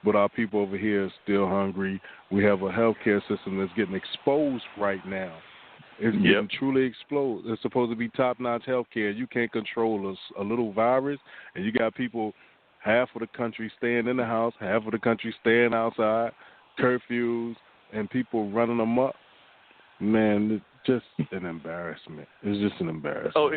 but our people over here are still hungry. We have a healthcare system that's getting exposed right now. It's getting truly exposed. It's supposed to be top-notch healthcare. You can't control a little virus, and you got people, half of the country staying in the house, half of the country staying outside, curfews, and people running amok. Man, it's just an embarrassment. It's just an embarrassment. Oh,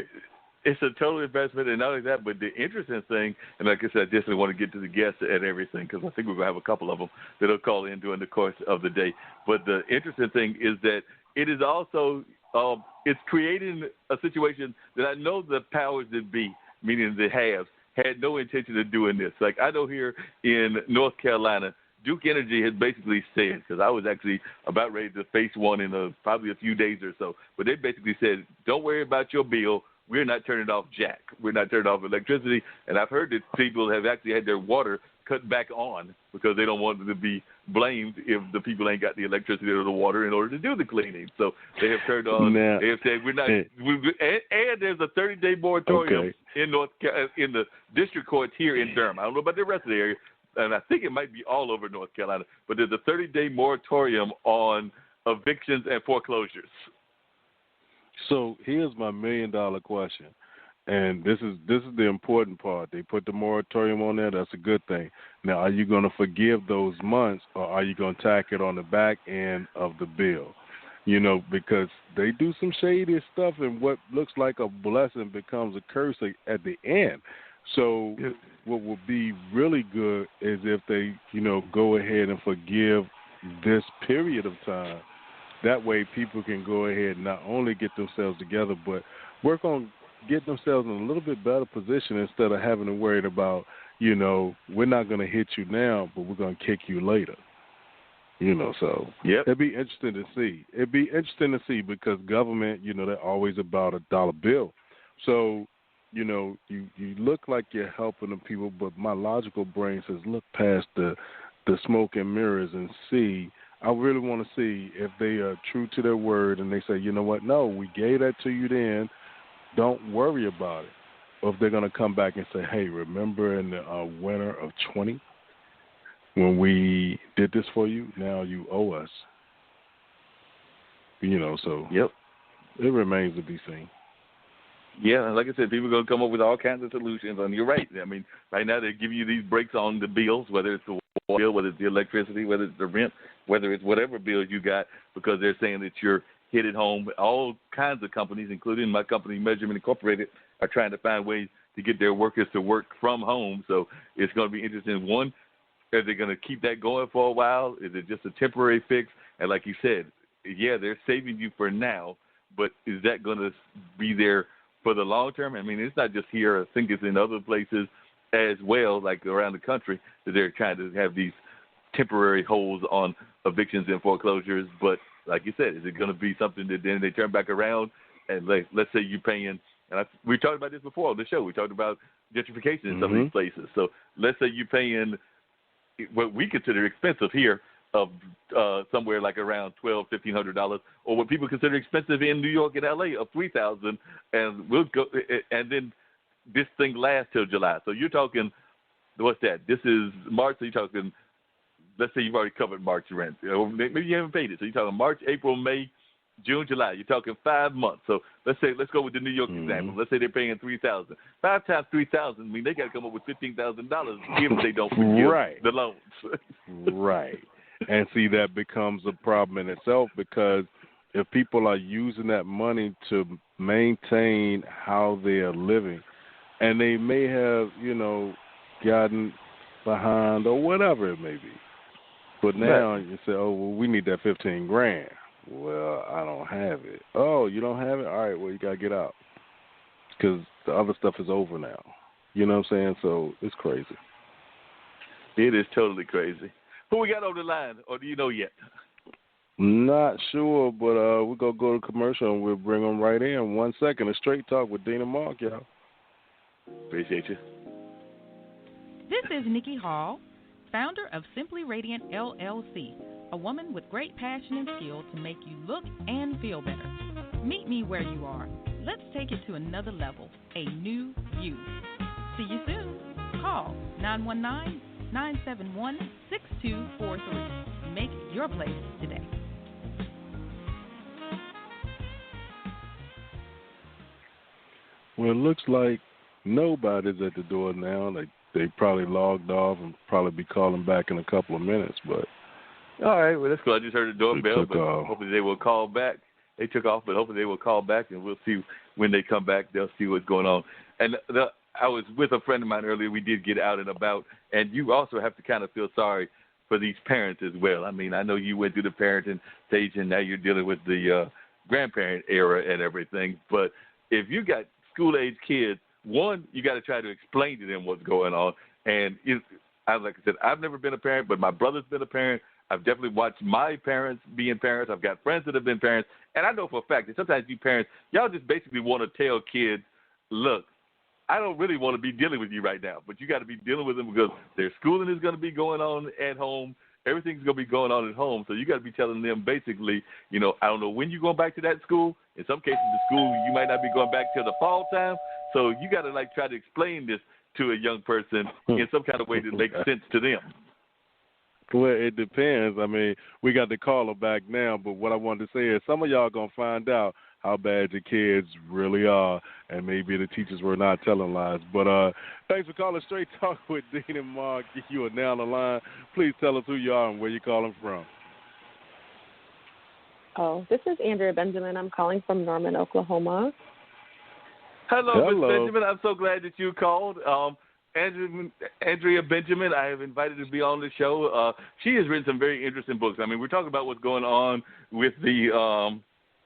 it's a total embarrassment, and not only that, but the interesting thing, and like I said, I definitely want to get to the guests and everything, because I think we're going to have a couple of them that'll call in during the course of the day. But the interesting thing is that it is also, it's creating a situation that I know the powers that be, meaning the haves, had no intention of doing this. Like I know here in North Carolina, Duke Energy has basically said, because I was actually about ready to face one in probably a few days or so, but they basically said, don't worry about your bill. We're not turning off jack. We're not turning off electricity. And I've heard that people have actually had their water cut back on because they don't want it to be blamed if the people ain't got the electricity or the water in order to do the cleaning. So they have turned on. Now, they have said we're not. And there's a 30-day moratorium in the district courts here in Durham. I don't know about the rest of the area, and I think it might be all over North Carolina. But there's a 30-day moratorium on evictions and foreclosures. So here's my $1 million question. And this is the important part. They put the moratorium on there. That's a good thing. Now, are you going to forgive those months, or are you going to tack it on the back end of the bill? You know, because they do some shady stuff, and what looks like a blessing becomes a curse at the end. So what would be really good is if they, go ahead and forgive this period of time. That way people can go ahead and not only get themselves together, but work on get themselves in a little bit better position instead of having to worry about, we're not going to hit you now, but we're going to kick you later. So it'd be interesting to see. It'd be interesting to see because government, they're always about a dollar bill. So, you look like you're helping the people, but my logical brain says look past the smoke and mirrors and see. I really want to see if they are true to their word and they say, you know what, no, we gave that to you then. Don't worry about it. Or if they're going to come back and say, hey, remember in the winter of 20 when we did this for you? Now you owe us. So it remains to be seen. Yeah, like I said, people are going to come up with all kinds of solutions. And you're right. I mean, right now they're giving you these breaks on the bills, whether it's the water bill, whether it's the electricity, whether it's the rent, whether it's whatever bills you got, because they're saying that you're hit at home. All kinds of companies, including my company, Measurement Incorporated, are trying to find ways to get their workers to work from home. So it's going to be interesting. One, are they going to keep that going for a while? Is it just a temporary fix? And like you said, they're saving you for now, but is that going to be there for the long term? I mean, it's not just here. I think it's in other places as well, like around the country, that they're trying to have these temporary holds on evictions and foreclosures. But like you said, is it going to be something that then they turn back around and let's say you're paying, and we talked about this before on the show, we talked about gentrification in some of these places. So let's say you're paying what we consider expensive here of somewhere like around $1,200-$1,500, or what people consider expensive in New York and LA of $3,000, and we'll go, and then this thing lasts till July. So you're talking, what's that? This is March, so you're talking, let's say you've already covered March rent, or maybe you haven't paid it. So you're talking March, April, May, June, July. You're talking 5 months. So let's go with the New York example. Let's say they're paying $3,000. 5 times $3,000 mean they got to come up with $15,000 if they don't forgive the loans. Right. And see, that becomes a problem in itself, because if people are using that money to maintain how they are living, and they may have, gotten behind or whatever it may be. But now you say, oh, well, we need that $15,000. Well, I don't have it. Oh, you don't have it? All right, well, you got to get out, because the other stuff is over now. You know what I'm saying? So it's crazy. It is totally crazy. Who we got on the line, or do you know yet? Not sure, but we're going to go to commercial, and we'll bring them right in. 1 second. A straight talk with Dean and Mark, y'all. Appreciate you. This is Nikki Hall, founder of Simply Radiant LLC, a woman with great passion and skill to make you look and feel better. Meet me where you are. Let's take it to another level, a new you. See you soon. Call 971-6243. Make your place today. Well, it looks like nobody's at the door now. They probably logged off and probably be calling back in a couple of minutes. But all right, well, that's cool. I just heard the doorbell, but off. Hopefully they will call back. They took off, but hopefully they will call back, and we'll see when they come back. They'll see what's going on. And I was with a friend of mine earlier. We did get out and about, and you also have to kind of feel sorry for these parents as well. I mean, I know you went through the parenting stage, and now you're dealing with the grandparent era and everything. But if you got school-age kids, one, you got to try to explain to them what's going on. And like I said, I've never been a parent, but my brother's been a parent. I've definitely watched my parents being parents. I've got friends that have been parents. And I know for a fact that sometimes you parents, y'all just basically want to tell kids, look, I don't really want to be dealing with you right now, but you got to be dealing with them because their schooling is going to be going on at home. Everything's going to be going on at home. So you got to be telling them basically, I don't know when you're going back to that school. In some cases, the school, you might not be going back till the fall time. So you got to try to explain this to a young person in some kind of way that makes sense to them. Well, it depends. I mean, we got the caller back now, but what I wanted to say is some of y'all going to find out how bad your kids really are, and maybe the teachers were not telling lies. But thanks for calling Straight Talk with Dean and Mark. You are now on the line. Please tell us who you are and where you're calling from. Oh, this is Andrea Benjamin. I'm calling from Norman, Oklahoma. Hello, Ms. Benjamin. I'm so glad that you called. Andrea Benjamin, I have invited to be on the show. She has written some very interesting books. I mean, we're talking about what's going on with the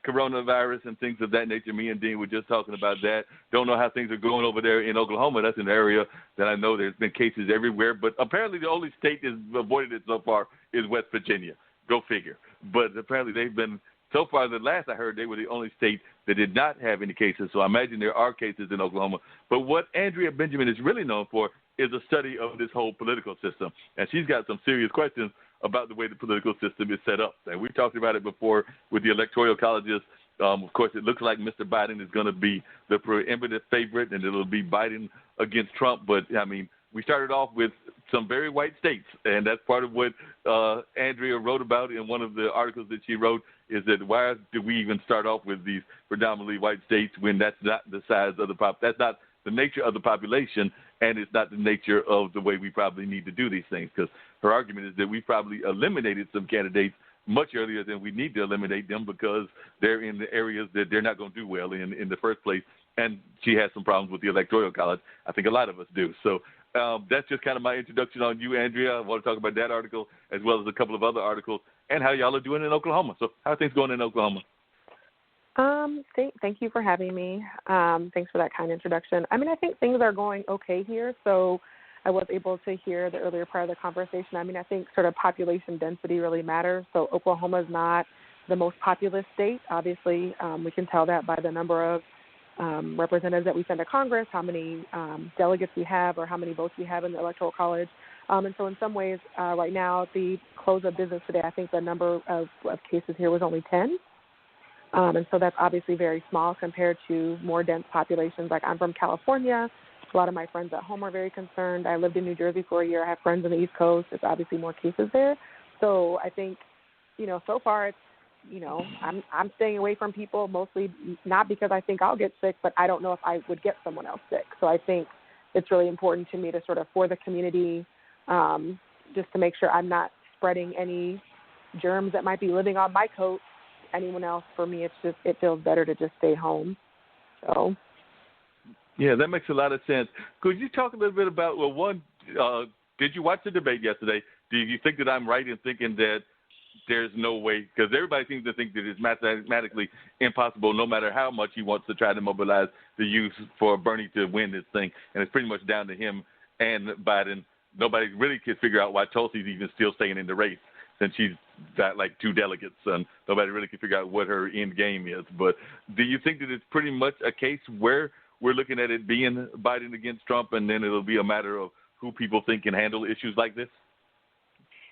coronavirus and things of that nature. Me and Dean were just talking about that. Don't know how things are going over there in Oklahoma. That's an area that I know there's been cases everywhere. But apparently the only state that's avoided it so far is West Virginia. Go figure. But apparently they've been, so far, the last I heard, they were the only state that did not have any cases. So I imagine there are cases in Oklahoma. But what Andrea Benjamin is really known for is a study of this whole political system. And she's got some serious questions about the way the political system is set up. And we talked about it before with the electoral colleges. Of course, it looks like Mr. Biden is going to be the preeminent favorite, and it'll be Biden against Trump. But, I mean, we started off with some very white states, and that's part of what Andrea wrote about in one of the articles that she wrote, is that why do we even start off with these predominantly white states when that's not the size of that's not the nature of the population, and it's not the nature of the way we probably need to do these things. Because her argument is that we probably eliminated some candidates much earlier than we need to eliminate them because they're in the areas that they're not going to do well in the first place. And she has some problems with the Electoral College. I think a lot of us do. So that's just kind of my introduction on you, Andrea. I want to talk about that article as well as a couple of other articles and how y'all are doing in Oklahoma. So how are things going in Oklahoma? Thank you for having me. Thanks for that kind introduction. I mean, I think things are going okay here. So I was able to hear the earlier part of the conversation. I mean, I think sort of population density really matters. So Oklahoma is not the most populous state. Obviously, we can tell that by the number of representatives that we send to Congress, how many delegates we have, or how many votes we have in the Electoral College. And so in some ways, right now, at the close of business today, I think the number of cases here was only 10. And so that's obviously very small compared to more dense populations. Like I'm from California. A lot of my friends at home are very concerned. I lived in New Jersey for a year. I have friends on the East Coast. There's obviously more cases there. So I think, so far it's, I'm staying away from people mostly not because I think I'll get sick, but I don't know if I would get someone else sick. So I think it's really important to me to sort of, for the community, just to make sure I'm not spreading any germs that might be living on my coat. Anyone else, for me, it feels better to just stay home. So. Yeah, that makes a lot of sense. Could you talk a little bit about, did you watch the debate yesterday? Do you think that I'm right in thinking that there's no way, because everybody seems to think that it's mathematically impossible no matter how much he wants to try to mobilize the youth for Bernie to win this thing, and it's pretty much down to him and Biden. Nobody really can figure out why Tulsi's even still staying in the race since she's got like 2 delegates, and nobody really can figure out what her end game is. But do you think that it's pretty much a case where we're looking at it being Biden against Trump, and then it'll be a matter of who people think can handle issues like this?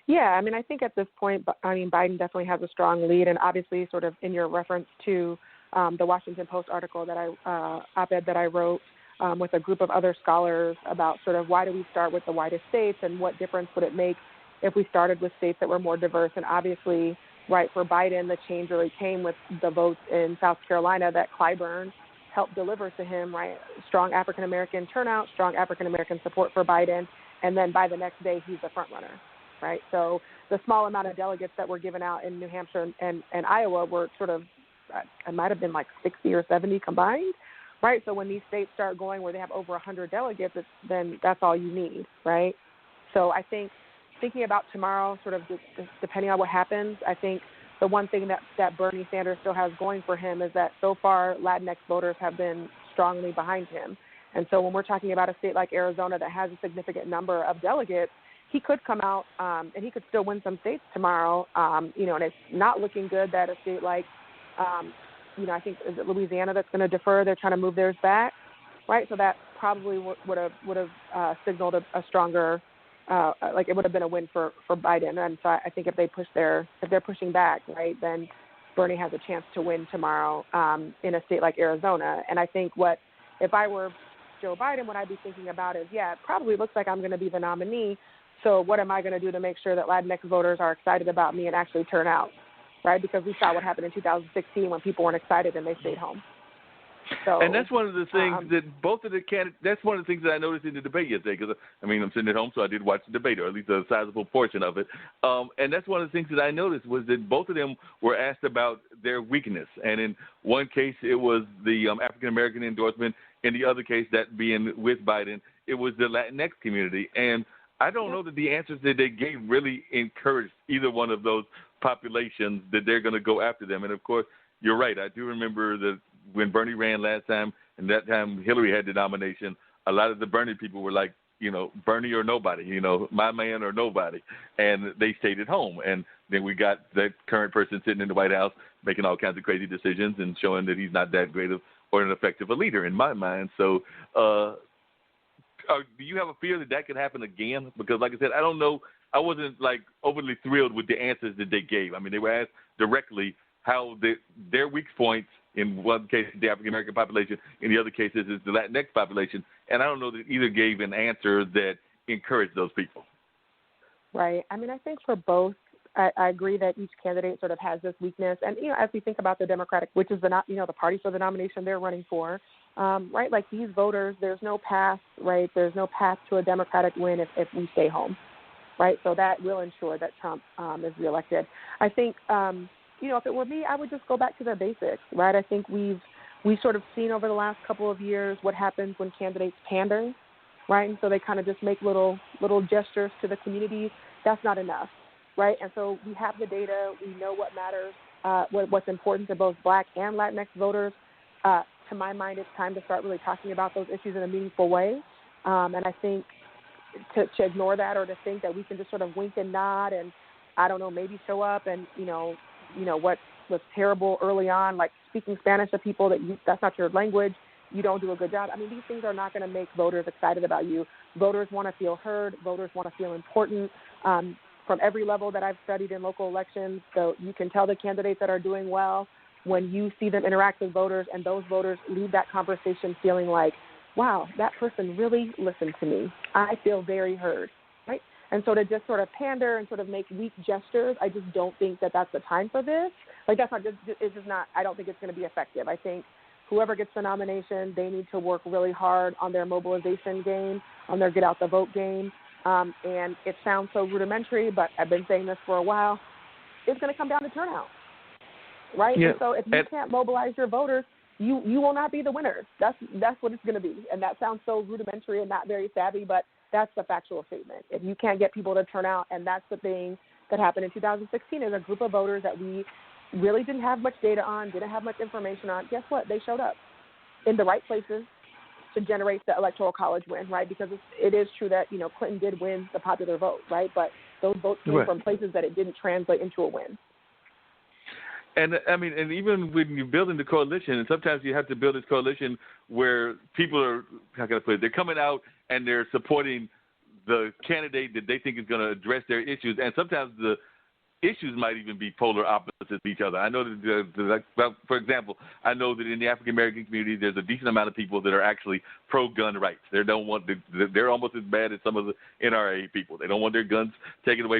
Yeah, I mean, I think at this point, Biden definitely has a strong lead, and obviously sort of in your reference to the Washington Post article that op-ed that I wrote, with a group of other scholars about sort of why do we start with the whitest states and what difference would it make if we started with states that were more diverse. And obviously, right, for Biden, the change really came with the votes in South Carolina that Clyburn helped deliver to him, right? Strong African-American turnout, strong African-American support for Biden, and then by the next day, he's the front runner, right? So the small amount of delegates that were given out in New Hampshire and Iowa were sort of, it might have been like 60 or 70 combined, right? So when these states start going where they have over 100 delegates, then that's all you need, right? So I think thinking about tomorrow, sort of depending on what happens, I think the one thing that Bernie Sanders still has going for him is that so far Latinx voters have been strongly behind him. And so when we're talking about a state like Arizona that has a significant number of delegates, he could come out and he could still win some states tomorrow, and it's not looking good that a state like, I think is it Louisiana that's going to defer. They're trying to move theirs back, right? So that probably would have signaled a stronger, it would have been a win for Biden. And so I think if they're pushing back, right, then Bernie has a chance to win tomorrow in a state like Arizona. And I think if I were Joe Biden, what I'd be thinking about is, it probably looks like I'm going to be the nominee. So what am I going to do to make sure that Latinx voters are excited about me and actually turn out, right? Because we saw what happened in 2016 when people weren't excited and they stayed home. So, and that's one of the things that both of the candidates, that's one of the things that I noticed in the debate yesterday, because, I'm sitting at home, so I did watch the debate, or at least a sizable portion of it. And that's one of the things that I noticed was that both of them were asked about their weakness. And in one case, it was the African-American endorsement. In the other case, that being with Biden, it was the Latinx community. And I don't know that the answers that they gave really encouraged either one of those populations that they're going to go after them. And, of course, you're right. I do remember that when Bernie ran last time, and that time Hillary had the nomination, a lot of the Bernie people were like, Bernie or nobody, my man or nobody. And they stayed at home. And then we got that current person sitting in the White House making all kinds of crazy decisions and showing that he's not that great or an effective a leader in my mind. So do you have a fear that could happen again? Because, like I said, I don't know. I wasn't, overly thrilled with the answers that they gave. They were asked directly how their weak points, in one case, the African-American population, in the other cases, is the Latinx population. And I don't know that either gave an answer that encouraged those people. Right. I think for both, I agree that each candidate sort of has this weakness. And, as we think about the Democratic, which is the party for the nomination they're running for, right, like these voters, there's no path, right? There's no path to a Democratic win if we stay home, right? So that will ensure that Trump is reelected. I think, if it were me, I would just go back to the basics, right? I think we've sort of seen over the last couple of years what happens when candidates pander, right? And so they kind of just make little gestures to the community. That's not enough, right? And so we have the data. We know what matters, what's important to both Black and Latinx voters. To my mind, it's time to start really talking about those issues in a meaningful way. And I think to ignore that or to think that we can just sort of wink and nod and, I don't know, maybe show up and, what was terrible early on, like speaking Spanish to people that's not your language, you don't do a good job. These things are not going to make voters excited about you. Voters want to feel heard. Voters want to feel important. From every level that I've studied in local elections, so you can tell the candidates that are doing well when you see them interact with voters and those voters leave that conversation feeling like, wow, that person really listened to me. I feel very heard. And so to just sort of pander and sort of make weak gestures, I just don't think that that's the time for this. It's just not, I don't think it's going to be effective. I think whoever gets the nomination, they need to work really hard on their mobilization game, on their get out the vote game. And it sounds so rudimentary, but I've been saying this for a while. It's going to come down to turnout, right? Yeah. And so if you can't mobilize your voters, you will not be the winners. That's what it's going to be. And that sounds so rudimentary and not very savvy, but that's the factual statement. If you can't get people to turn out, and that's the thing that happened in 2016, is a group of voters that we really didn't have much data on, didn't have much information on. Guess what? They showed up in the right places to generate the electoral college win, right? Because it is true that, Clinton did win the popular vote, right? But those votes came from places that it didn't translate into a win. And and even when you're building the coalition, and sometimes you have to build this coalition where people are, how can I put it, they're coming out and they're supporting the candidate that they think is going to address their issues. And sometimes the issues might even be polar opposites of each other. I know that, for example, I know that in the African American community, there's a decent amount of people that are actually pro-gun rights. They're almost as bad as some of the NRA people. They don't want their guns taken away